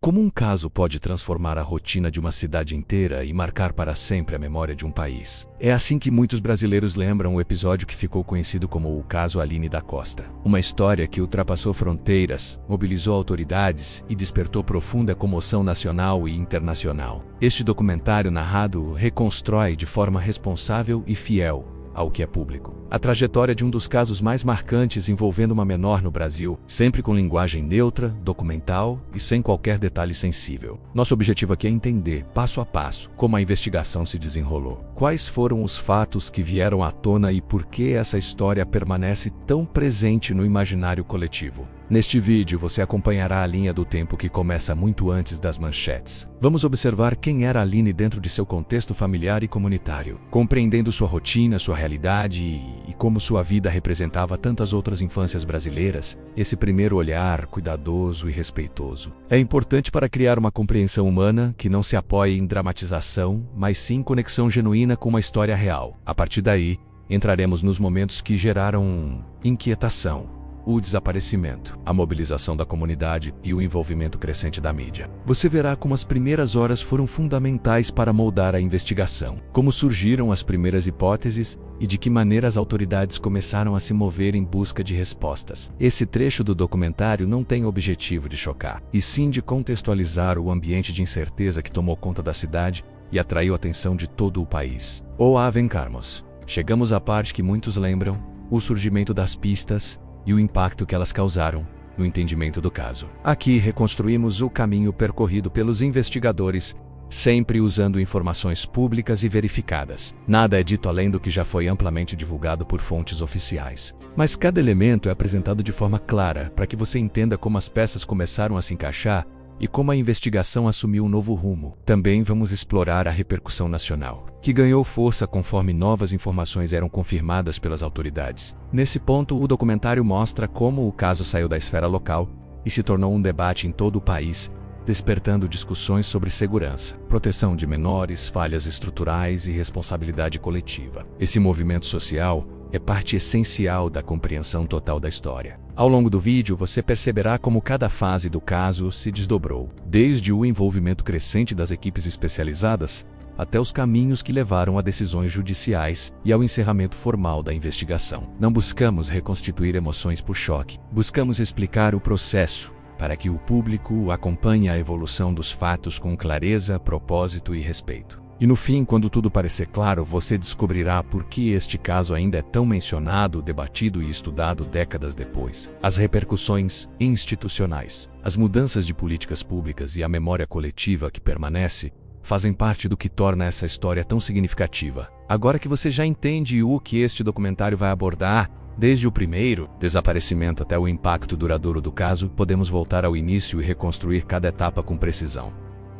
Como um caso pode transformar a rotina de uma cidade inteira e marcar para sempre a memória de um país. É assim que muitos brasileiros lembram o episódio que ficou conhecido como o caso Aline da Costa. Uma história que ultrapassou fronteiras, mobilizou autoridades e despertou profunda comoção nacional e internacional. Este documentário narrado reconstrói de forma responsável e fiel ao que é público a trajetória de um dos casos mais marcantes envolvendo uma menor no Brasil, sempre com linguagem neutra, documental e sem qualquer detalhe sensível. Nosso objetivo aqui é entender, passo a passo, como a investigação se desenrolou. Quais foram os fatos que vieram à tona e por que essa história permanece tão presente no imaginário coletivo. Neste vídeo você acompanhará a linha do tempo que começa muito antes das manchetes. Vamos observar quem era Aline dentro de seu contexto familiar e comunitário, compreendendo sua rotina, sua realidade e como sua vida representava tantas outras infâncias brasileiras. Esse primeiro olhar cuidadoso e respeitoso é importante para criar uma compreensão humana que não se apoie em dramatização, mas sim em conexão genuína com uma história real. A partir daí, entraremos nos momentos que geraram inquietação, o desaparecimento, a mobilização da comunidade e o envolvimento crescente da mídia. Você verá como as primeiras horas foram fundamentais para moldar a investigação, como surgiram as primeiras hipóteses e de que maneira as autoridades começaram a se mover em busca de respostas. Esse trecho do documentário não tem o objetivo de chocar, e sim de contextualizar o ambiente de incerteza que tomou conta da cidade e atraiu a atenção de todo o país. Avancarmos. Chegamos à parte que muitos lembram, o surgimento das pistas e o impacto que elas causaram no entendimento do caso. Aqui reconstruímos o caminho percorrido pelos investigadores, sempre usando informações públicas e verificadas. Nada é dito além do que já foi amplamente divulgado por fontes oficiais. Mas cada elemento é apresentado de forma clara para que você entenda como as peças começaram a se encaixar e como a investigação assumiu um novo rumo. Também vamos explorar a repercussão nacional, que ganhou força conforme novas informações eram confirmadas pelas autoridades. Nesse ponto, o documentário mostra como o caso saiu da esfera local e se tornou um debate em todo o país, despertando discussões sobre segurança, proteção de menores, falhas estruturais e responsabilidade coletiva. Esse movimento social é parte essencial da compreensão total da história. Ao longo do vídeo, você perceberá como cada fase do caso se desdobrou, desde o envolvimento crescente das equipes especializadas até os caminhos que levaram a decisões judiciais e ao encerramento formal da investigação. Não buscamos reconstituir emoções por choque, buscamos explicar o processo para que o público acompanhe a evolução dos fatos com clareza, propósito e respeito. E no fim, quando tudo parecer claro, você descobrirá por que este caso ainda é tão mencionado, debatido e estudado décadas depois. As repercussões institucionais, as mudanças de políticas públicas e a memória coletiva que permanece fazem parte do que torna essa história tão significativa. Agora que você já entende o que este documentário vai abordar, desde o primeiro desaparecimento até o impacto duradouro do caso, podemos voltar ao início e reconstruir cada etapa com precisão.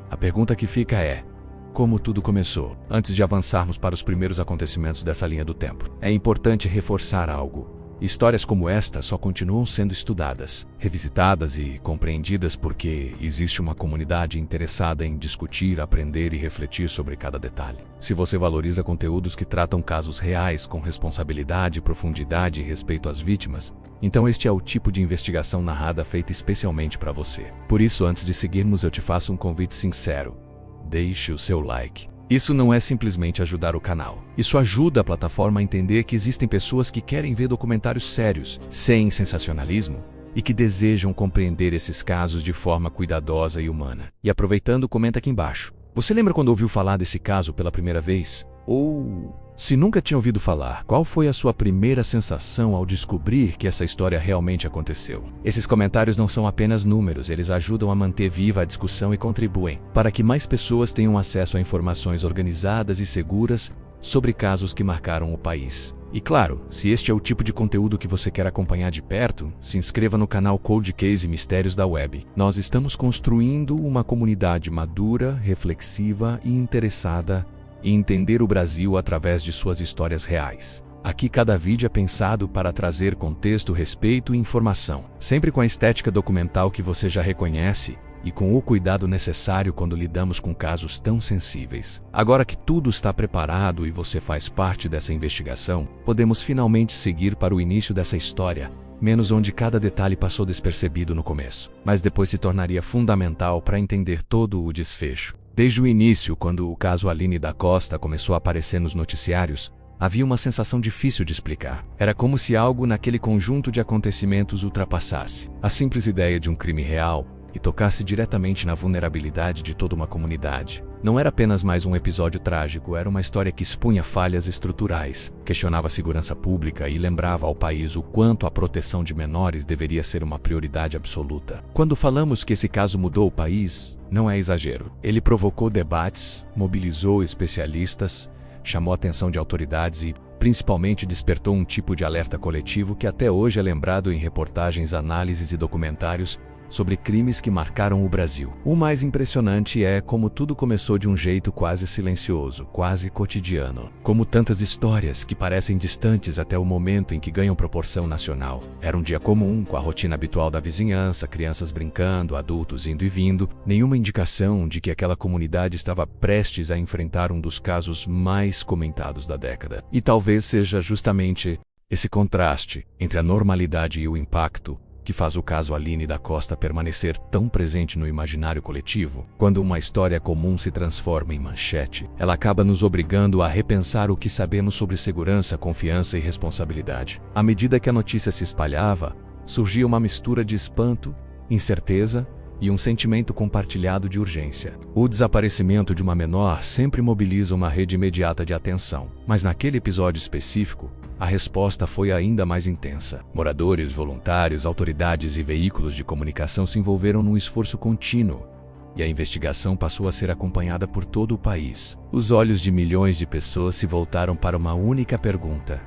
A pergunta que fica é: como tudo começou? Antes de avançarmos para os primeiros acontecimentos dessa linha do tempo, é importante reforçar algo. Histórias como esta só continuam sendo estudadas, revisitadas e compreendidas porque existe uma comunidade interessada em discutir, aprender e refletir sobre cada detalhe. Se você valoriza conteúdos que tratam casos reais com responsabilidade, profundidade e respeito às vítimas, então este é o tipo de investigação narrada feita especialmente para você. Por isso, antes de seguirmos, eu te faço um convite sincero. Deixe o seu like. Isso não é simplesmente ajudar o canal. Isso ajuda a plataforma a entender que existem pessoas que querem ver documentários sérios, sem sensacionalismo, e que desejam compreender esses casos de forma cuidadosa e humana. E aproveitando, comenta aqui embaixo. Você lembra quando ouviu falar desse caso pela primeira vez? Ou, se nunca tinha ouvido falar, qual foi a sua primeira sensação ao descobrir que essa história realmente aconteceu? Esses comentários não são apenas números, eles ajudam a manter viva a discussão e contribuem para que mais pessoas tenham acesso a informações organizadas e seguras sobre casos que marcaram o país. E claro, se este é o tipo de conteúdo que você quer acompanhar de perto, se inscreva no canal Cold Case Mistérios da Web. Nós estamos construindo uma comunidade madura, reflexiva e interessada em entender o Brasil através de suas histórias reais. Aqui cada vídeo é pensado para trazer contexto, respeito e informação, sempre com a estética documental que você já reconhece e com o cuidado necessário quando lidamos com casos tão sensíveis. Agora que tudo está preparado e você faz parte dessa investigação, podemos finalmente seguir para o início dessa história, menos onde cada detalhe passou despercebido no começo, mas depois se tornaria fundamental para entender todo o desfecho. Desde o início, quando o caso Aline da Costa começou a aparecer nos noticiários, havia uma sensação difícil de explicar. Era como se algo naquele conjunto de acontecimentos ultrapassasse a simples ideia de um crime real e tocasse diretamente na vulnerabilidade de toda uma comunidade. Não era apenas mais um episódio trágico, era uma história que expunha falhas estruturais, questionava a segurança pública e lembrava ao país o quanto a proteção de menores deveria ser uma prioridade absoluta. Quando falamos que esse caso mudou o país, não é exagero. Ele provocou debates, mobilizou especialistas, chamou a atenção de autoridades e, principalmente, despertou um tipo de alerta coletivo que até hoje é lembrado em reportagens, análises e documentários sobre crimes que marcaram o Brasil. O mais impressionante é como tudo começou de um jeito quase silencioso, quase cotidiano. Como tantas histórias que parecem distantes até o momento em que ganham proporção nacional. Era um dia comum, com a rotina habitual da vizinhança, crianças brincando, adultos indo e vindo, nenhuma indicação de que aquela comunidade estava prestes a enfrentar um dos casos mais comentados da década. E talvez seja justamente esse contraste entre a normalidade e o impacto que faz o caso Aline da Costa permanecer tão presente no imaginário coletivo. Quando uma história comum se transforma em manchete, ela acaba nos obrigando a repensar o que sabemos sobre segurança, confiança e responsabilidade. À medida que a notícia se espalhava, surgia uma mistura de espanto, incerteza e um sentimento compartilhado de urgência. O desaparecimento de uma menor sempre mobiliza uma rede imediata de atenção, mas naquele episódio específico, a resposta foi ainda mais intensa. Moradores, voluntários, autoridades e veículos de comunicação se envolveram num esforço contínuo, e a investigação passou a ser acompanhada por todo o país. Os olhos de milhões de pessoas se voltaram para uma única pergunta: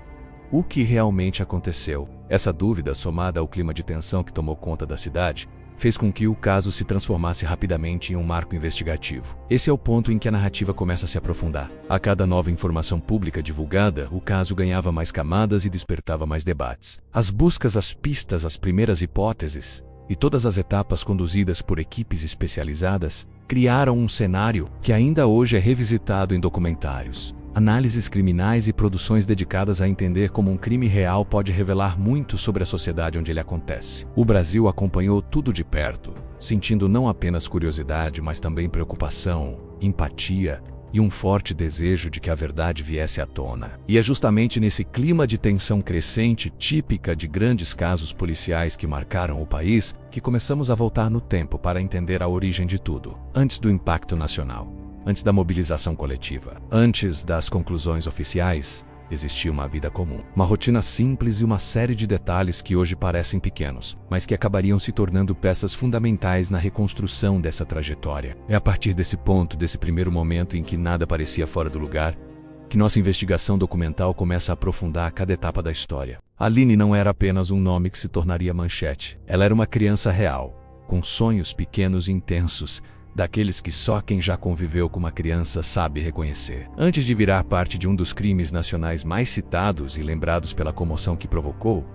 o que realmente aconteceu? Essa dúvida, somada ao clima de tensão que tomou conta da cidade, fez com que o caso se transformasse rapidamente em um marco investigativo. Esse é o ponto em que a narrativa começa a se aprofundar. A cada nova informação pública divulgada, o caso ganhava mais camadas e despertava mais debates. As buscas, as pistas, as primeiras hipóteses e todas as etapas conduzidas por equipes especializadas criaram um cenário que ainda hoje é revisitado em documentários, análises criminais e produções dedicadas a entender como um crime real pode revelar muito sobre a sociedade onde ele acontece. O Brasil acompanhou tudo de perto, sentindo não apenas curiosidade, mas também preocupação, empatia e um forte desejo de que a verdade viesse à tona. E é justamente nesse clima de tensão crescente, típica de grandes casos policiais que marcaram o país, que começamos a voltar no tempo para entender a origem de tudo, antes do impacto nacional. Antes da mobilização coletiva, antes das conclusões oficiais, existia uma vida comum. Uma rotina simples e uma série de detalhes que hoje parecem pequenos, mas que acabariam se tornando peças fundamentais na reconstrução dessa trajetória. É a partir desse ponto, desse primeiro momento em que nada parecia fora do lugar, que nossa investigação documental começa a aprofundar cada etapa da história. Aline não era apenas um nome que se tornaria manchete. Ela era uma criança real, com sonhos pequenos e intensos, daqueles que só quem já conviveu com uma criança sabe reconhecer. Antes de virar parte de um dos crimes nacionais mais citados e lembrados pela comoção que provocou,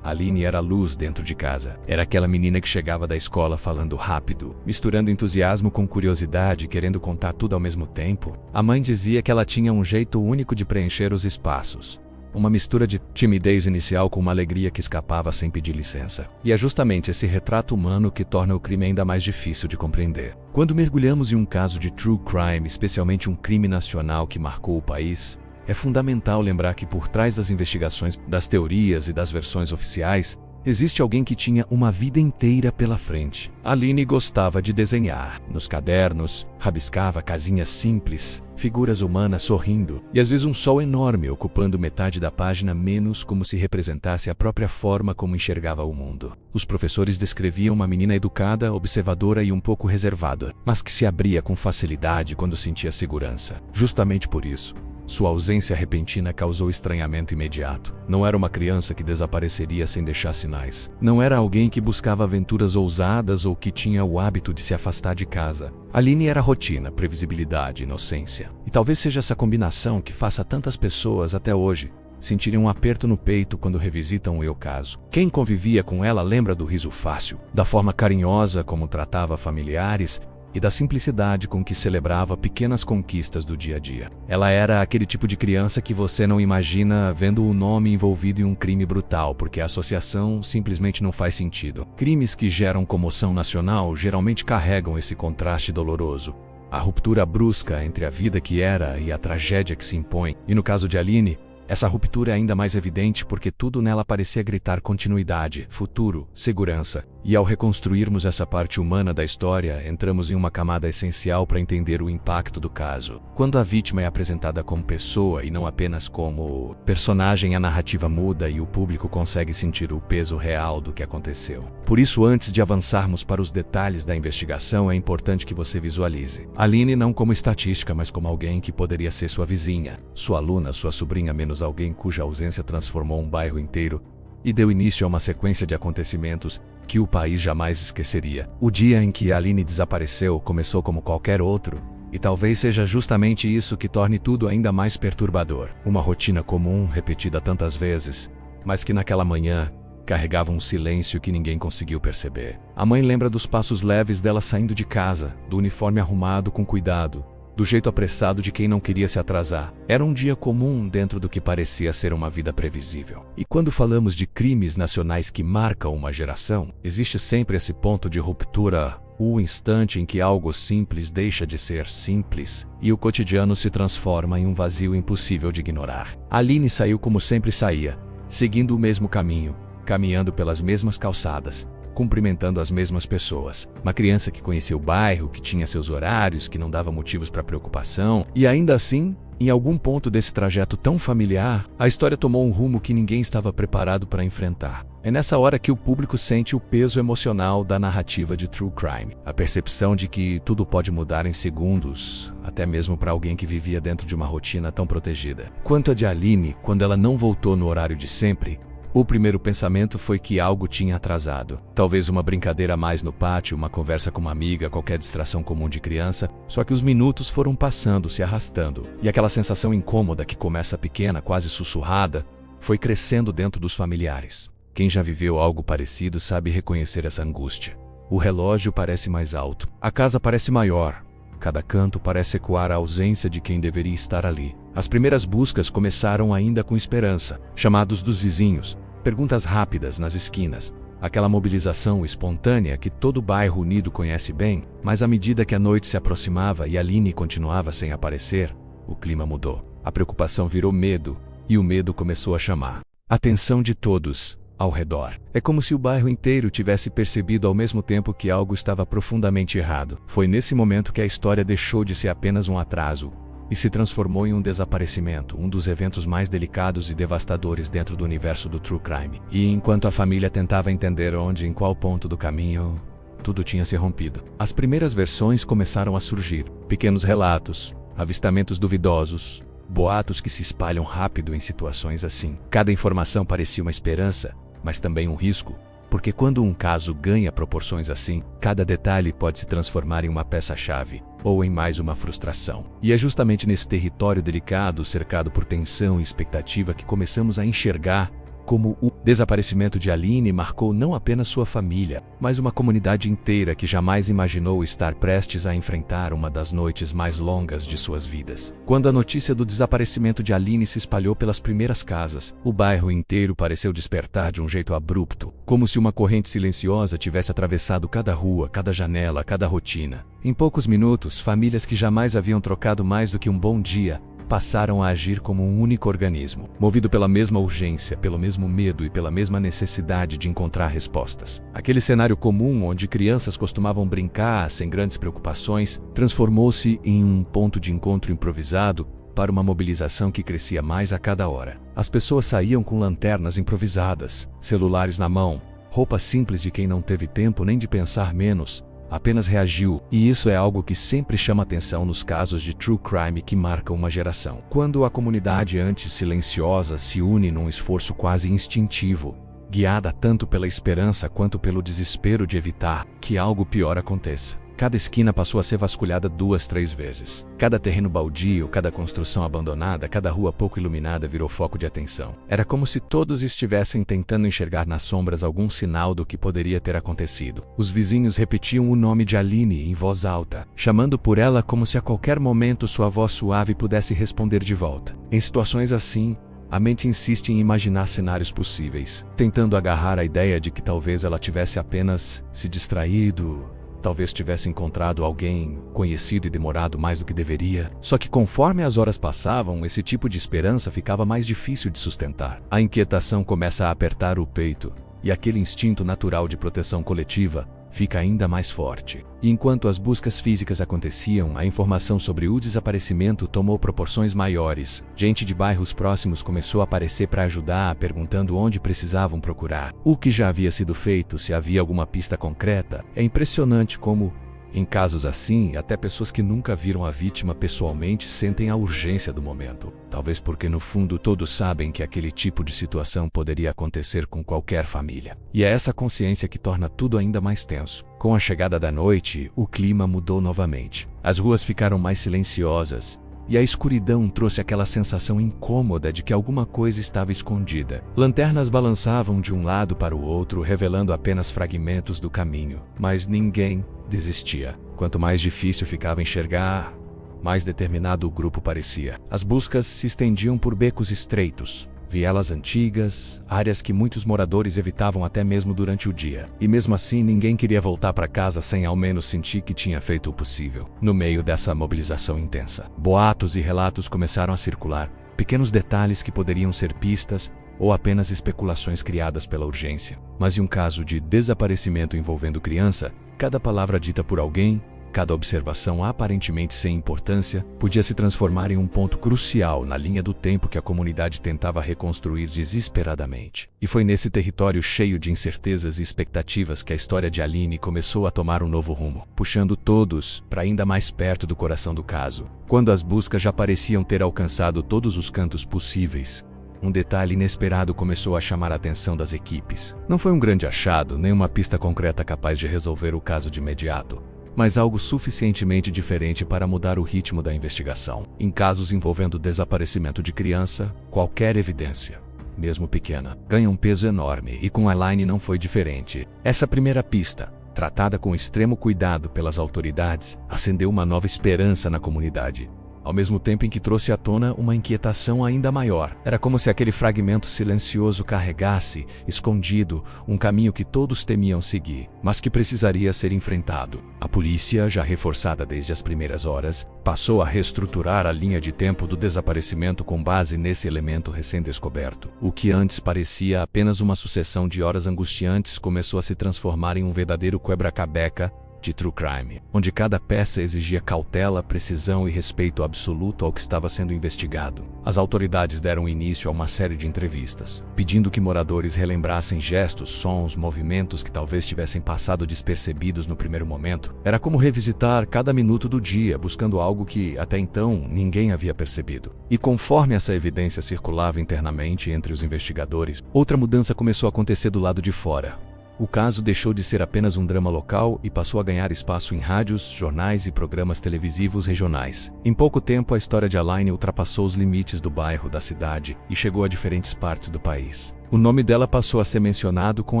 Aline era a luz dentro de casa. Era aquela menina que chegava da escola falando rápido, misturando entusiasmo com curiosidade, querendo contar tudo ao mesmo tempo. A mãe dizia que ela tinha um jeito único de preencher os espaços. Uma mistura de timidez inicial com uma alegria que escapava sem pedir licença. E é justamente esse retrato humano que torna o crime ainda mais difícil de compreender. Quando mergulhamos em um caso de true crime, especialmente um crime nacional que marcou o país, é fundamental lembrar que por trás das investigações, das teorias e das versões oficiais, existe alguém que tinha uma vida inteira pela frente. Aline gostava de desenhar. Nos cadernos, rabiscava casinhas simples, figuras humanas sorrindo, e às vezes um sol enorme ocupando metade da página, menos como se representasse a própria forma como enxergava o mundo. Os professores descreviam uma menina educada, observadora e um pouco reservada, mas que se abria com facilidade quando sentia segurança. Justamente por isso, sua ausência repentina causou estranhamento imediato. Não era uma criança que desapareceria sem deixar sinais. Não era alguém que buscava aventuras ousadas ou que tinha o hábito de se afastar de casa. Aline era rotina, previsibilidade, inocência. E talvez seja essa combinação que faça tantas pessoas até hoje sentirem um aperto no peito quando revisitam o caso. Quem convivia com ela lembra do riso fácil, da forma carinhosa como tratava familiares e da simplicidade com que celebrava pequenas conquistas do dia a dia. Ela era aquele tipo de criança que você não imagina vendo o nome envolvido em um crime brutal, porque a associação simplesmente não faz sentido. Crimes que geram comoção nacional geralmente carregam esse contraste doloroso. A ruptura brusca entre a vida que era e a tragédia que se impõe. E no caso de Aline, essa ruptura é ainda mais evidente porque tudo nela parecia gritar continuidade, futuro, segurança. E ao reconstruirmos essa parte humana da história, entramos em uma camada essencial para entender o impacto do caso. Quando a vítima é apresentada como pessoa e não apenas como personagem, a narrativa muda e o público consegue sentir o peso real do que aconteceu. Por isso, antes de avançarmos para os detalhes da investigação, é importante que você visualize Aline não como estatística, mas como alguém que poderia ser sua vizinha, sua aluna, sua sobrinha, menos alguém cuja ausência transformou um bairro inteiro e deu início a uma sequência de acontecimentos que o país jamais esqueceria. O dia em que Aline desapareceu começou como qualquer outro, e talvez seja justamente isso que torne tudo ainda mais perturbador. Uma rotina comum, repetida tantas vezes, mas que naquela manhã carregava um silêncio que ninguém conseguiu perceber. A mãe lembra dos passos leves dela saindo de casa, do uniforme arrumado com cuidado, do jeito apressado de quem não queria se atrasar. Era um dia comum dentro do que parecia ser uma vida previsível. E quando falamos de crimes nacionais que marcam uma geração, existe sempre esse ponto de ruptura, o instante em que algo simples deixa de ser simples e o cotidiano se transforma em um vazio impossível de ignorar. Aline saiu como sempre saía, seguindo o mesmo caminho, caminhando pelas mesmas calçadas, cumprimentando as mesmas pessoas. Uma criança que conhecia o bairro, que tinha seus horários, que não dava motivos para preocupação. E ainda assim, em algum ponto desse trajeto tão familiar, a história tomou um rumo que ninguém estava preparado para enfrentar. É nessa hora que o público sente o peso emocional da narrativa de True Crime. A percepção de que tudo pode mudar em segundos, até mesmo para alguém que vivia dentro de uma rotina tão protegida. Quanto a de Aline, quando ela não voltou no horário de sempre, o primeiro pensamento foi que algo tinha atrasado. Talvez uma brincadeira a mais no pátio, uma conversa com uma amiga, qualquer distração comum de criança. Só que os minutos foram passando, se arrastando. E aquela sensação incômoda que começa pequena, quase sussurrada, foi crescendo dentro dos familiares. Quem já viveu algo parecido sabe reconhecer essa angústia. O relógio parece mais alto. A casa parece maior. Cada canto parece ecoar a ausência de quem deveria estar ali. As primeiras buscas começaram ainda com esperança. Chamados dos vizinhos, perguntas rápidas nas esquinas, aquela mobilização espontânea que todo bairro unido conhece bem. Mas à medida que a noite se aproximava e Aline continuava sem aparecer, o clima mudou. A preocupação virou medo, e o medo começou a chamar a atenção de todos ao redor. É como se o bairro inteiro tivesse percebido ao mesmo tempo que algo estava profundamente errado. Foi nesse momento que a história deixou de ser apenas um atraso e se transformou em um desaparecimento, um dos eventos mais delicados e devastadores dentro do universo do True Crime. E enquanto a família tentava entender onde, em qual ponto do caminho, tudo tinha se rompido. As primeiras versões começaram a surgir. Pequenos relatos, avistamentos duvidosos, boatos que se espalham rápido em situações assim. Cada informação parecia uma esperança, mas também um risco, porque quando um caso ganha proporções assim, cada detalhe pode se transformar em uma peça-chave, ou em mais uma frustração. E é justamente nesse território delicado, cercado por tensão e expectativa, que começamos a enxergar como o desaparecimento de Aline marcou não apenas sua família, mas uma comunidade inteira que jamais imaginou estar prestes a enfrentar uma das noites mais longas de suas vidas. Quando a notícia do desaparecimento de Aline se espalhou pelas primeiras casas, o bairro inteiro pareceu despertar de um jeito abrupto, como se uma corrente silenciosa tivesse atravessado cada rua, cada janela, cada rotina. Em poucos minutos, famílias que jamais haviam trocado mais do que um bom dia passaram a agir como um único organismo, movido pela mesma urgência, pelo mesmo medo e pela mesma necessidade de encontrar respostas. Aquele cenário comum onde crianças costumavam brincar sem grandes preocupações transformou-se em um ponto de encontro improvisado para uma mobilização que crescia mais a cada hora. As pessoas saíam com lanternas improvisadas, celulares na mão, roupa simples de quem não teve tempo nem de pensar menos, apenas reagiu, e isso é algo que sempre chama atenção nos casos de true crime que marcam uma geração. Quando a comunidade antes silenciosa se une num esforço quase instintivo, guiada tanto pela esperança quanto pelo desespero de evitar que algo pior aconteça. Cada esquina passou a ser vasculhada 2, 3 vezes. Cada terreno baldio, cada construção abandonada, cada rua pouco iluminada virou foco de atenção. Era como se todos estivessem tentando enxergar nas sombras algum sinal do que poderia ter acontecido. Os vizinhos repetiam o nome de Aline em voz alta, chamando por ela como se a qualquer momento sua voz suave pudesse responder de volta. Em situações assim, a mente insiste em imaginar cenários possíveis, tentando agarrar a ideia de que talvez ela tivesse apenas se distraído, talvez tivesse encontrado alguém conhecido e demorado mais do que deveria. Só que conforme as horas passavam, esse tipo de esperança ficava mais difícil de sustentar. A inquietação começa a apertar o peito, e aquele instinto natural de proteção coletiva fica ainda mais forte. E enquanto as buscas físicas aconteciam, a informação sobre o desaparecimento tomou proporções maiores. Gente de bairros próximos começou a aparecer para ajudar, perguntando onde precisavam procurar, o que já havia sido feito, se havia alguma pista concreta. É impressionante como, em casos assim, até pessoas que nunca viram a vítima pessoalmente sentem a urgência do momento. Talvez porque no fundo todos sabem que aquele tipo de situação poderia acontecer com qualquer família. E é essa consciência que torna tudo ainda mais tenso. Com a chegada da noite, o clima mudou novamente. As ruas ficaram mais silenciosas, e a escuridão trouxe aquela sensação incômoda de que alguma coisa estava escondida. Lanternas balançavam de um lado para o outro, revelando apenas fragmentos do caminho. Mas ninguém desistia. Quanto mais difícil ficava enxergar, mais determinado o grupo parecia. As buscas se estendiam por becos estreitos, vielas antigas, áreas que muitos moradores evitavam até mesmo durante o dia. E mesmo assim, ninguém queria voltar para casa sem ao menos sentir que tinha feito o possível. No meio dessa mobilização intensa, boatos e relatos começaram a circular, pequenos detalhes que poderiam ser pistas ou apenas especulações criadas pela urgência. Mas em um caso de desaparecimento envolvendo criança, cada palavra dita por alguém, cada observação aparentemente sem importância, podia se transformar em um ponto crucial na linha do tempo que a comunidade tentava reconstruir desesperadamente. E foi nesse território cheio de incertezas e expectativas que a história de Aline começou a tomar um novo rumo, puxando todos para ainda mais perto do coração do caso. Quando as buscas já pareciam ter alcançado todos os cantos possíveis, um detalhe inesperado começou a chamar a atenção das equipes. Não foi um grande achado, nem uma pista concreta capaz de resolver o caso de imediato, mas algo suficientemente diferente para mudar o ritmo da investigação. Em casos envolvendo desaparecimento de criança, qualquer evidência, mesmo pequena, ganha um peso enorme, e com Aline não foi diferente. Essa primeira pista, tratada com extremo cuidado pelas autoridades, acendeu uma nova esperança na comunidade, ao mesmo tempo em que trouxe à tona uma inquietação ainda maior. Era como se aquele fragmento silencioso carregasse, escondido, um caminho que todos temiam seguir, mas que precisaria ser enfrentado. A polícia, já reforçada desde as primeiras horas, passou a reestruturar a linha de tempo do desaparecimento com base nesse elemento recém-descoberto. O que antes parecia apenas uma sucessão de horas angustiantes começou a se transformar em um verdadeiro quebra-cabeça de true crime, onde cada peça exigia cautela, precisão e respeito absoluto ao que estava sendo investigado. As autoridades deram início a uma série de entrevistas, pedindo que moradores relembrassem gestos, sons, movimentos que talvez tivessem passado despercebidos no primeiro momento. Era como revisitar cada minuto do dia, buscando algo que, até então, ninguém havia percebido. E conforme essa evidência circulava internamente entre os investigadores, outra mudança começou a acontecer do lado de fora. O caso deixou de ser apenas um drama local e passou a ganhar espaço em rádios, jornais e programas televisivos regionais. Em pouco tempo, a história de Aline ultrapassou os limites do bairro, da cidade, e chegou a diferentes partes do país. O nome dela passou a ser mencionado com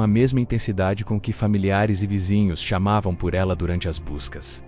a mesma intensidade com que familiares e vizinhos chamavam por ela durante as buscas.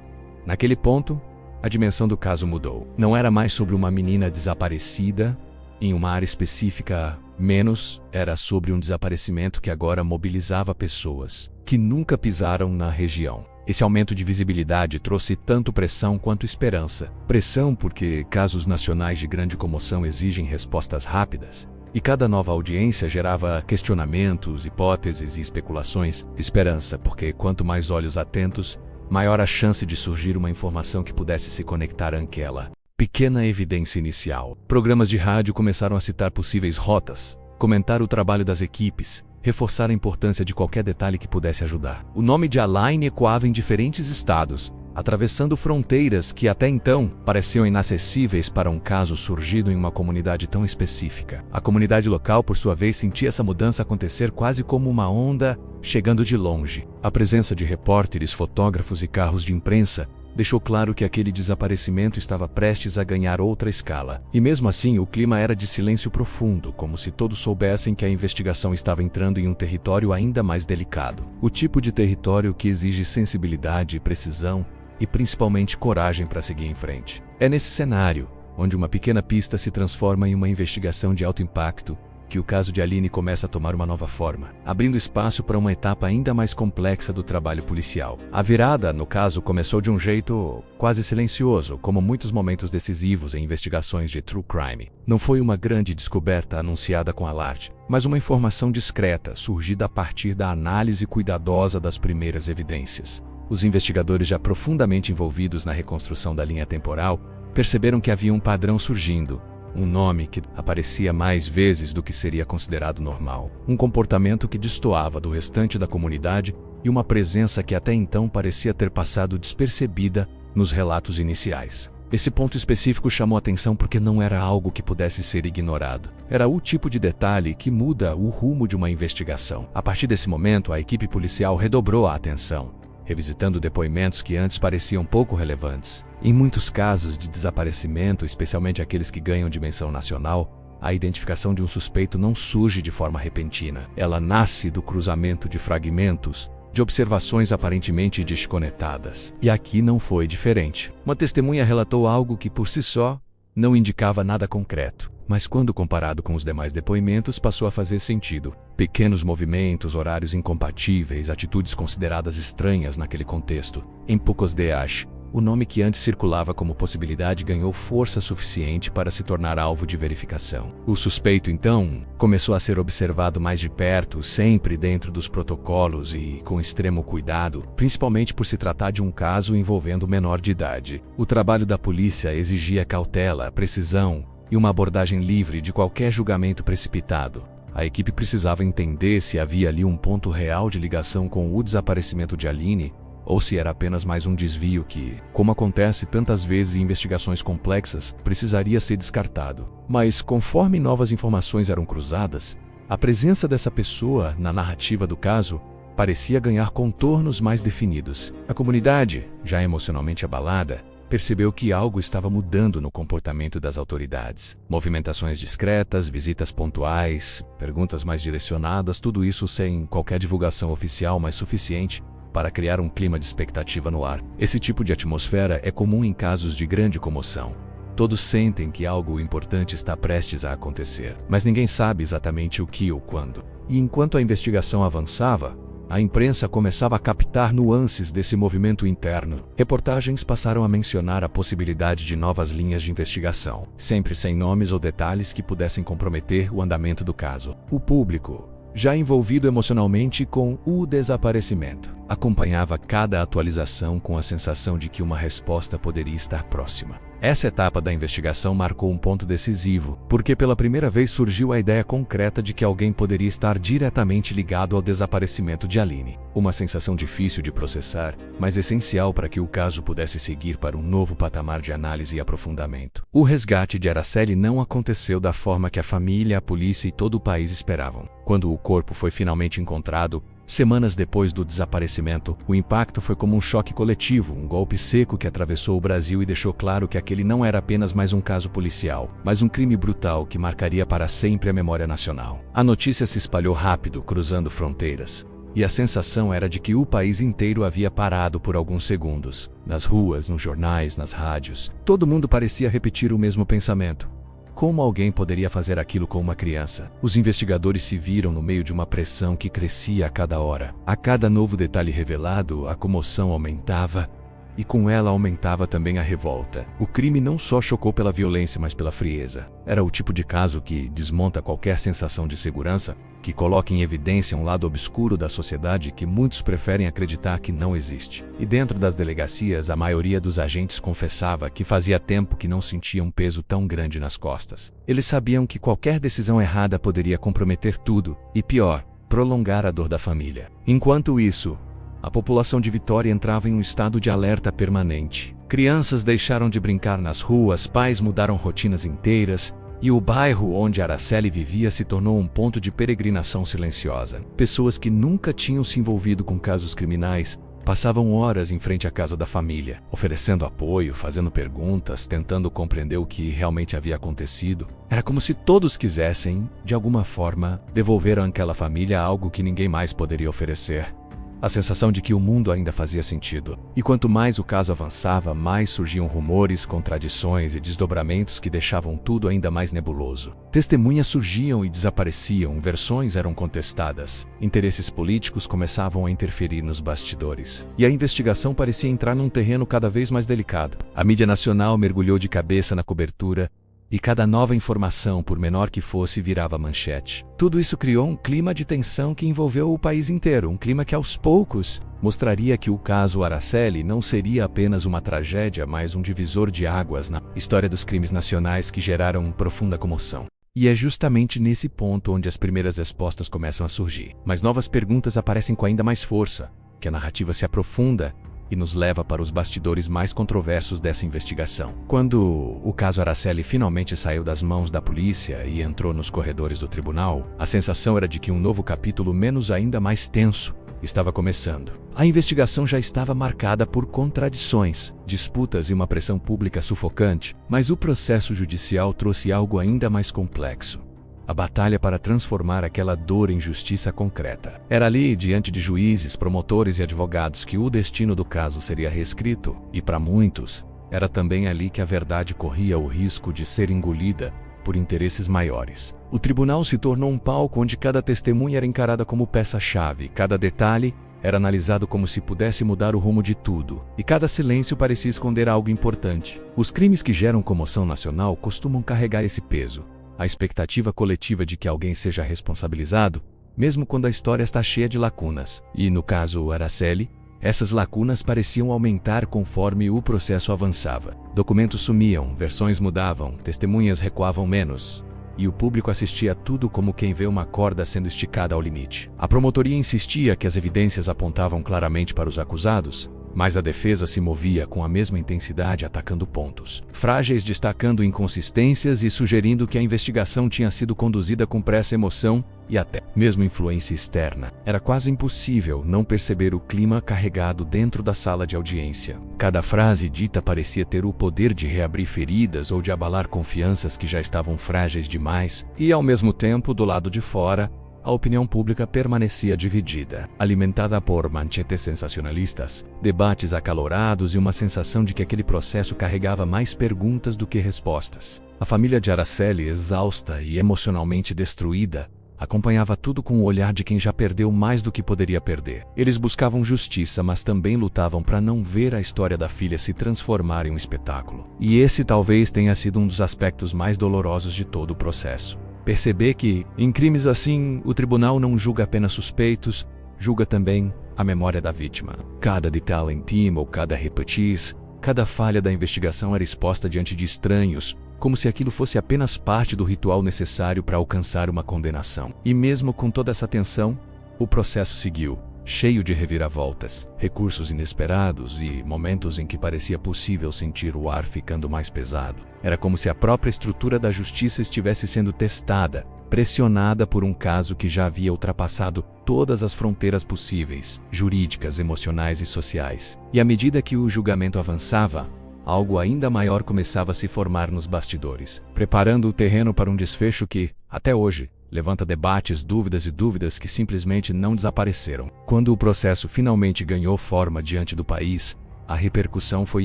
Naquele ponto, a dimensão do caso mudou. Não era mais sobre uma menina desaparecida em uma área específica, menos era sobre um desaparecimento que agora mobilizava pessoas que nunca pisaram na região. Esse aumento de visibilidade trouxe tanto pressão quanto esperança. Pressão porque casos nacionais de grande comoção exigem respostas rápidas, e cada nova audiência gerava questionamentos, hipóteses e especulações. Esperança porque quanto mais olhos atentos, maior a chance de surgir uma informação que pudesse se conectar àquela pequena evidência inicial. Programas de rádio começaram a citar possíveis rotas, comentar o trabalho das equipes, reforçar a importância de qualquer detalhe que pudesse ajudar. O nome de Aline ecoava em diferentes estados, atravessando fronteiras que até então pareciam inacessíveis para um caso surgido em uma comunidade tão específica. A comunidade local, por sua vez, sentia essa mudança acontecer quase como uma onda chegando de longe. A presença de repórteres, fotógrafos e carros de imprensa deixou claro que aquele desaparecimento estava prestes a ganhar outra escala. E mesmo assim, o clima era de silêncio profundo, como se todos soubessem que a investigação estava entrando em um território ainda mais delicado. O tipo de território que exige sensibilidade, precisão e principalmente coragem para seguir em frente. É nesse cenário, onde uma pequena pista se transforma em uma investigação de alto impacto, que o caso de Aline começa a tomar uma nova forma, abrindo espaço para uma etapa ainda mais complexa do trabalho policial. A virada, no caso, começou de um jeito quase silencioso, como muitos momentos decisivos em investigações de true crime. Não foi uma grande descoberta anunciada com alarde, mas uma informação discreta, surgida a partir da análise cuidadosa das primeiras evidências. Os investigadores, já profundamente envolvidos na reconstrução da linha temporal, perceberam que havia um padrão surgindo. Um nome que aparecia mais vezes do que seria considerado normal. Um comportamento que destoava do restante da comunidade e uma presença que até então parecia ter passado despercebida nos relatos iniciais. Esse ponto específico chamou atenção porque não era algo que pudesse ser ignorado. Era o tipo de detalhe que muda o rumo de uma investigação. A partir desse momento, a equipe policial redobrou a atenção, revisitando depoimentos que antes pareciam pouco relevantes. Em muitos casos de desaparecimento, especialmente aqueles que ganham dimensão nacional, a identificação de um suspeito não surge de forma repentina. Ela nasce do cruzamento de fragmentos, de observações aparentemente desconectadas. E aqui não foi diferente. Uma testemunha relatou algo que por si só não indicava nada concreto, mas quando comparado com os demais depoimentos passou a fazer sentido. Pequenos movimentos, horários incompatíveis, atitudes consideradas estranhas naquele contexto. Em poucos dias, o nome que antes circulava como possibilidade ganhou força suficiente para se tornar alvo de verificação. O suspeito, então, começou a ser observado mais de perto, sempre dentro dos protocolos e com extremo cuidado, principalmente por se tratar de um caso envolvendo menor de idade. O trabalho da polícia exigia cautela, precisão e uma abordagem livre de qualquer julgamento precipitado. A equipe precisava entender se havia ali um ponto real de ligação com o desaparecimento de Aline, ou se era apenas mais um desvio que, como acontece tantas vezes em investigações complexas, precisaria ser descartado. Mas, conforme novas informações eram cruzadas, a presença dessa pessoa na narrativa do caso parecia ganhar contornos mais definidos. A comunidade, já emocionalmente abalada, percebeu que algo estava mudando no comportamento das autoridades. Movimentações discretas, visitas pontuais, perguntas mais direcionadas, tudo isso sem qualquer divulgação oficial, mas suficiente para criar um clima de expectativa no ar. Esse tipo de atmosfera é comum em casos de grande comoção. Todos sentem que algo importante está prestes a acontecer, mas ninguém sabe exatamente o que ou quando. E enquanto a investigação avançava, a imprensa começava a captar nuances desse movimento interno. Reportagens passaram a mencionar a possibilidade de novas linhas de investigação, sempre sem nomes ou detalhes que pudessem comprometer o andamento do caso. O público, já envolvido emocionalmente com o desaparecimento, acompanhava cada atualização com a sensação de que uma resposta poderia estar próxima. Essa etapa da investigação marcou um ponto decisivo, porque pela primeira vez surgiu a ideia concreta de que alguém poderia estar diretamente ligado ao desaparecimento de Aline. Uma sensação difícil de processar, mas essencial para que o caso pudesse seguir para um novo patamar de análise e aprofundamento. O resgate de Araceli não aconteceu da forma que a família, a polícia e todo o país esperavam. Quando o corpo foi finalmente encontrado, semanas depois do desaparecimento, o impacto foi como um choque coletivo, um golpe seco que atravessou o Brasil e deixou claro que aquele não era apenas mais um caso policial, mas um crime brutal que marcaria para sempre a memória nacional. A notícia se espalhou rápido, cruzando fronteiras, e a sensação era de que o país inteiro havia parado por alguns segundos. Nas ruas, nos jornais, nas rádios, todo mundo parecia repetir o mesmo pensamento. Como alguém poderia fazer aquilo com uma criança? Os investigadores se viram no meio de uma pressão que crescia a cada hora. A cada novo detalhe revelado, a comoção aumentava, e com ela aumentava também a revolta. O crime não só chocou pela violência, mas pela frieza. Era o tipo de caso que desmonta qualquer sensação de segurança, que coloca em evidência um lado obscuro da sociedade que muitos preferem acreditar que não existe. E dentro das delegacias, a maioria dos agentes confessava que fazia tempo que não sentia um peso tão grande nas costas. Eles sabiam que qualquer decisão errada poderia comprometer tudo, e pior, prolongar a dor da família. Enquanto isso, A população de Vitória entrava em um estado de alerta permanente. Crianças deixaram de brincar nas ruas, pais mudaram rotinas inteiras, e o bairro onde Araceli vivia se tornou um ponto de peregrinação silenciosa. Pessoas que nunca tinham se envolvido com casos criminais passavam horas em frente à casa da família, oferecendo apoio, fazendo perguntas, tentando compreender o que realmente havia acontecido. Era como se todos quisessem, de alguma forma, devolver àquela família algo que ninguém mais poderia oferecer. A sensação de que o mundo ainda fazia sentido. E quanto mais o caso avançava, mais surgiam rumores, contradições e desdobramentos que deixavam tudo ainda mais nebuloso. Testemunhas surgiam e desapareciam, versões eram contestadas, interesses políticos começavam a interferir nos bastidores. E a investigação parecia entrar num terreno cada vez mais delicado. A mídia nacional mergulhou de cabeça na cobertura, e cada nova informação, por menor que fosse, virava manchete. Tudo isso criou um clima de tensão que envolveu o país inteiro, um clima que aos poucos mostraria que o caso Araceli não seria apenas uma tragédia, mas um divisor de águas na história dos crimes nacionais que geraram profunda comoção. E é justamente nesse ponto onde as primeiras respostas começam a surgir. Mas novas perguntas aparecem com ainda mais força, que a narrativa se aprofunda e nos leva para os bastidores mais controversos dessa investigação. Quando o caso Araceli finalmente saiu das mãos da polícia e entrou nos corredores do tribunal, a sensação era de que um novo capítulo, menos ainda mais tenso, estava começando. A investigação já estava marcada por contradições, disputas e uma pressão pública sufocante, mas o processo judicial trouxe algo ainda mais complexo. A batalha para transformar aquela dor em justiça concreta. Era ali, diante de juízes, promotores e advogados, que o destino do caso seria reescrito, e para muitos, era também ali que a verdade corria o risco de ser engolida por interesses maiores. O tribunal se tornou um palco onde cada testemunha era encarada como peça-chave, cada detalhe era analisado como se pudesse mudar o rumo de tudo, e cada silêncio parecia esconder algo importante. Os crimes que geram comoção nacional costumam carregar esse peso. A expectativa coletiva de que alguém seja responsabilizado, mesmo quando a história está cheia de lacunas. E no caso Araceli, essas lacunas pareciam aumentar conforme o processo avançava. Documentos sumiam, versões mudavam, testemunhas recuavam menos, e o público assistia a tudo como quem vê uma corda sendo esticada ao limite. A promotoria insistia que as evidências apontavam claramente para os acusados, mas a defesa se movia com a mesma intensidade, atacando pontos frágeis, destacando inconsistências e sugerindo que a investigação tinha sido conduzida com pressa, emoção e até mesmo influência externa. Era quase impossível não perceber o clima carregado dentro da sala de audiência. Cada frase dita parecia ter o poder de reabrir feridas ou de abalar confianças que já estavam frágeis demais, e ao mesmo tempo, do lado de fora, a opinião pública permanecia dividida, alimentada por manchetes sensacionalistas, debates acalorados e uma sensação de que aquele processo carregava mais perguntas do que respostas. A família de Araceli, exausta e emocionalmente destruída, acompanhava tudo com o olhar de quem já perdeu mais do que poderia perder. Eles buscavam justiça, mas também lutavam para não ver a história da filha se transformar em um espetáculo. E esse talvez tenha sido um dos aspectos mais dolorosos de todo o processo. Perceber que, em crimes assim, o tribunal não julga apenas suspeitos, julga também a memória da vítima. Cada detalhe íntimo, cada repetiz, cada falha da investigação era exposta diante de estranhos, como se aquilo fosse apenas parte do ritual necessário para alcançar uma condenação. E mesmo com toda essa tensão, o processo seguiu, cheio de reviravoltas, recursos inesperados e momentos em que parecia possível sentir o ar ficando mais pesado. Era como se a própria estrutura da justiça estivesse sendo testada, pressionada por um caso que já havia ultrapassado todas as fronteiras possíveis, jurídicas, emocionais e sociais. E à medida que o julgamento avançava, algo ainda maior começava a se formar nos bastidores, preparando o terreno para um desfecho que, até hoje, levanta debates, dúvidas e dúvidas que simplesmente não desapareceram. Quando o processo finalmente ganhou forma diante do país, a repercussão foi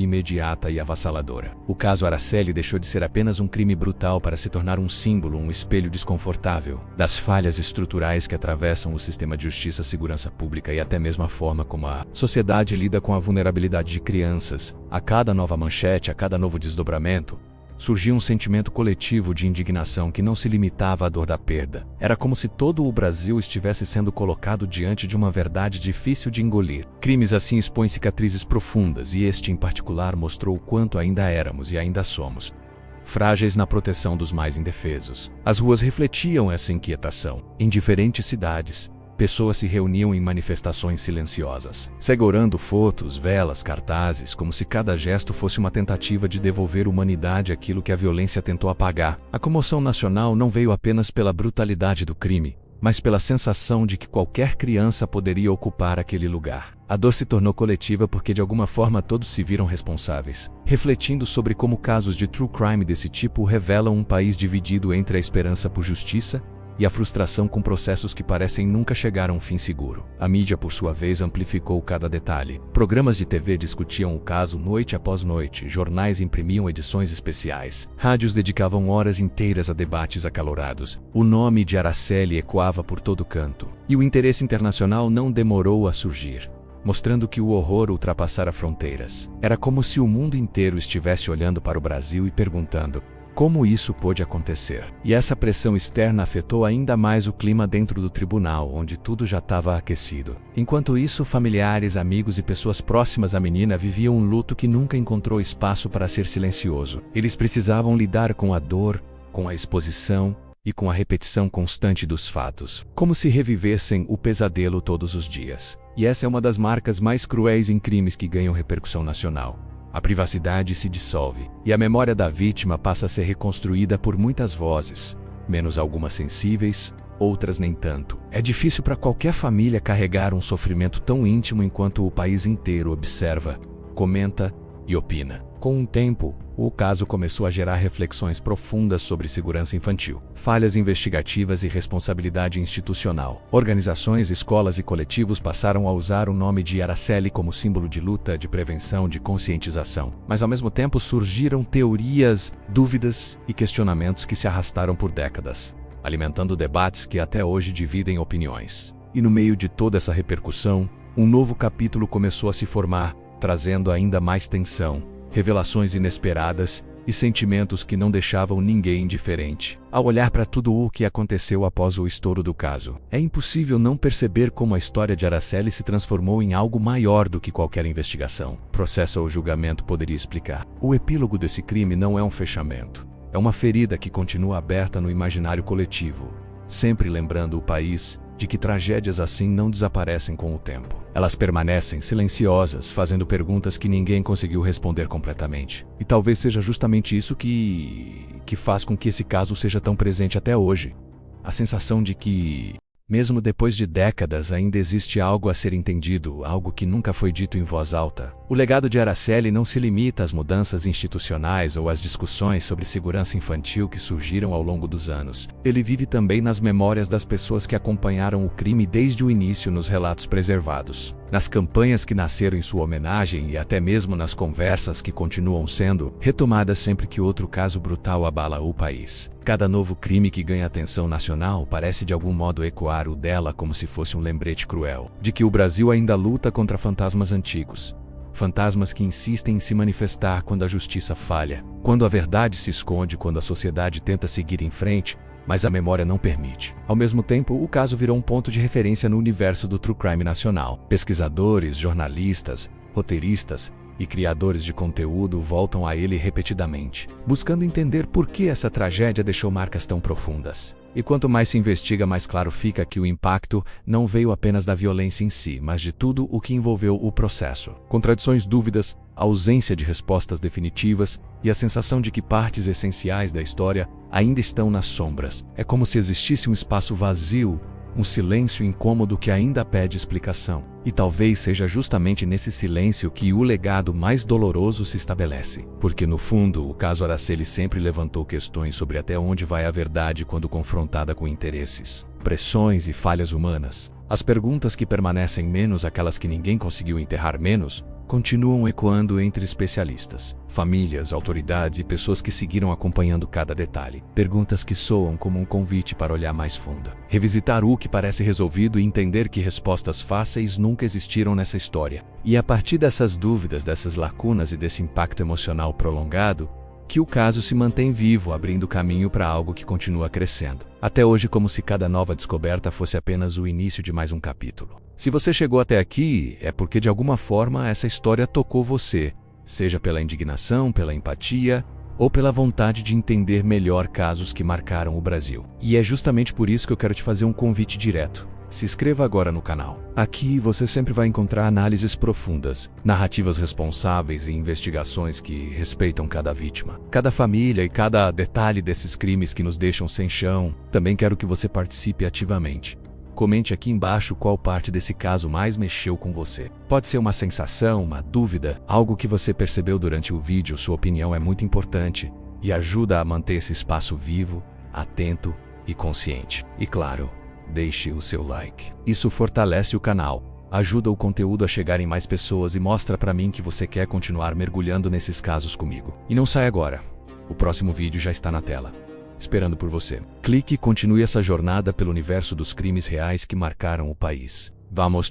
imediata e avassaladora. O caso Araceli deixou de ser apenas um crime brutal para se tornar um símbolo, um espelho desconfortável das falhas estruturais que atravessam o sistema de justiça, segurança pública e até mesmo a forma como a sociedade lida com a vulnerabilidade de crianças. A cada nova manchete, a cada novo desdobramento, surgia um sentimento coletivo de indignação que não se limitava à dor da perda. Era como se todo o Brasil estivesse sendo colocado diante de uma verdade difícil de engolir. Crimes assim expõem cicatrizes profundas, e este em particular mostrou o quanto ainda éramos e ainda somos frágeis na proteção dos mais indefesos. As ruas refletiam essa inquietação. Em diferentes cidades, pessoas se reuniam em manifestações silenciosas, segurando fotos, velas, cartazes, como se cada gesto fosse uma tentativa de devolver humanidade àquilo que a violência tentou apagar. A comoção nacional não veio apenas pela brutalidade do crime, mas pela sensação de que qualquer criança poderia ocupar aquele lugar. A dor se tornou coletiva porque de alguma forma todos se viram responsáveis, refletindo sobre como casos de true crime desse tipo revelam um país dividido entre a esperança por justiça e a frustração com processos que parecem nunca chegar a um fim seguro. A mídia, por sua vez, amplificou cada detalhe. Programas de TV discutiam o caso noite após noite, jornais imprimiam edições especiais, rádios dedicavam horas inteiras a debates acalorados. O nome de Araceli ecoava por todo canto, e o interesse internacional não demorou a surgir, mostrando que o horror ultrapassara fronteiras. Era como se o mundo inteiro estivesse olhando para o Brasil e perguntando: como isso pôde acontecer? E essa pressão externa afetou ainda mais o clima dentro do tribunal, onde tudo já estava aquecido. Enquanto isso, familiares, amigos e pessoas próximas à menina viviam um luto que nunca encontrou espaço para ser silencioso. Eles precisavam lidar com a dor, com a exposição e com a repetição constante dos fatos, como se revivessem o pesadelo todos os dias. E essa é uma das marcas mais cruéis em crimes que ganham repercussão nacional. A privacidade se dissolve, e a memória da vítima passa a ser reconstruída por muitas vozes, menos algumas sensíveis, outras nem tanto. É difícil para qualquer família carregar um sofrimento tão íntimo enquanto o país inteiro observa, comenta e opina. Com o tempo, o caso começou a gerar reflexões profundas sobre segurança infantil, falhas investigativas e responsabilidade institucional. Organizações, escolas e coletivos passaram a usar o nome de Araceli como símbolo de luta, de prevenção, de conscientização. Mas ao mesmo tempo surgiram teorias, dúvidas e questionamentos que se arrastaram por décadas, alimentando debates que até hoje dividem opiniões. E no meio de toda essa repercussão, um novo capítulo começou a se formar, trazendo ainda mais tensão, revelações inesperadas e sentimentos que não deixavam ninguém indiferente. Ao olhar para tudo o que aconteceu após o estouro do caso, é impossível não perceber como a história de Araceli se transformou em algo maior do que qualquer investigação, processo ou julgamento poderia explicar. O epílogo desse crime não é um fechamento. É uma ferida que continua aberta no imaginário coletivo, sempre lembrando o país de que tragédias assim não desaparecem com o tempo. Elas permanecem silenciosas, fazendo perguntas que ninguém conseguiu responder completamente. E talvez seja justamente isso que faz com que esse caso seja tão presente até hoje. A sensação de que, mesmo depois de décadas, ainda existe algo a ser entendido, algo que nunca foi dito em voz alta. O legado de Araceli não se limita às mudanças institucionais ou às discussões sobre segurança infantil que surgiram ao longo dos anos. Ele vive também nas memórias das pessoas que acompanharam o crime desde o início nos relatos preservados, nas campanhas que nasceram em sua homenagem e até mesmo nas conversas que continuam sendo retomadas sempre que outro caso brutal abala o país. Cada novo crime que ganha atenção nacional parece de algum modo ecoar o dela como se fosse um lembrete cruel, de que o Brasil ainda luta contra fantasmas antigos. Fantasmas que insistem em se manifestar quando a justiça falha, quando a verdade se esconde, quando a sociedade tenta seguir em frente, mas a memória não permite. Ao mesmo tempo, o caso virou um ponto de referência no universo do true crime nacional. Pesquisadores, jornalistas, roteiristas e criadores de conteúdo voltam a ele repetidamente, buscando entender por que essa tragédia deixou marcas tão profundas. E quanto mais se investiga, mais claro fica que o impacto não veio apenas da violência em si, mas de tudo o que envolveu o processo. Contradições, dúvidas, a ausência de respostas definitivas e a sensação de que partes essenciais da história ainda estão nas sombras. É como se existisse um espaço vazio, um silêncio incômodo que ainda pede explicação. E talvez seja justamente nesse silêncio que o legado mais doloroso se estabelece. Porque no fundo, o caso Araceli sempre levantou questões sobre até onde vai a verdade quando confrontada com interesses, pressões e falhas humanas. As perguntas que permanecem, menos aquelas que ninguém conseguiu enterrar menos, continuam ecoando entre especialistas, famílias, autoridades e pessoas que seguiram acompanhando cada detalhe. Perguntas que soam como um convite para olhar mais fundo, revisitar o que parece resolvido e entender que respostas fáceis nunca existiram nessa história. E a partir dessas dúvidas, dessas lacunas e desse impacto emocional prolongado, que o caso se mantém vivo, abrindo caminho para algo que continua crescendo. Até hoje, como se cada nova descoberta fosse apenas o início de mais um capítulo. Se você chegou até aqui, é porque de alguma forma essa história tocou você, seja pela indignação, pela empatia ou pela vontade de entender melhor casos que marcaram o Brasil. E é justamente por isso que eu quero te fazer um convite direto. Se inscreva agora no canal. Aqui você sempre vai encontrar análises profundas, narrativas responsáveis e investigações que respeitam cada vítima, cada família e cada detalhe desses crimes que nos deixam sem chão. Também quero que você participe ativamente. Comente aqui embaixo qual parte desse caso mais mexeu com você. Pode ser uma sensação, uma dúvida, algo que você percebeu durante o vídeo. Sua opinião é muito importante e ajuda a manter esse espaço vivo, atento e consciente. E claro, deixe o seu like. Isso fortalece o canal, ajuda o conteúdo a chegar em mais pessoas e mostra pra mim que você quer continuar mergulhando nesses casos comigo. E não sai agora. O próximo vídeo já está na tela, esperando por você. Clique e continue essa jornada pelo universo dos crimes reais que marcaram o país. Vamos!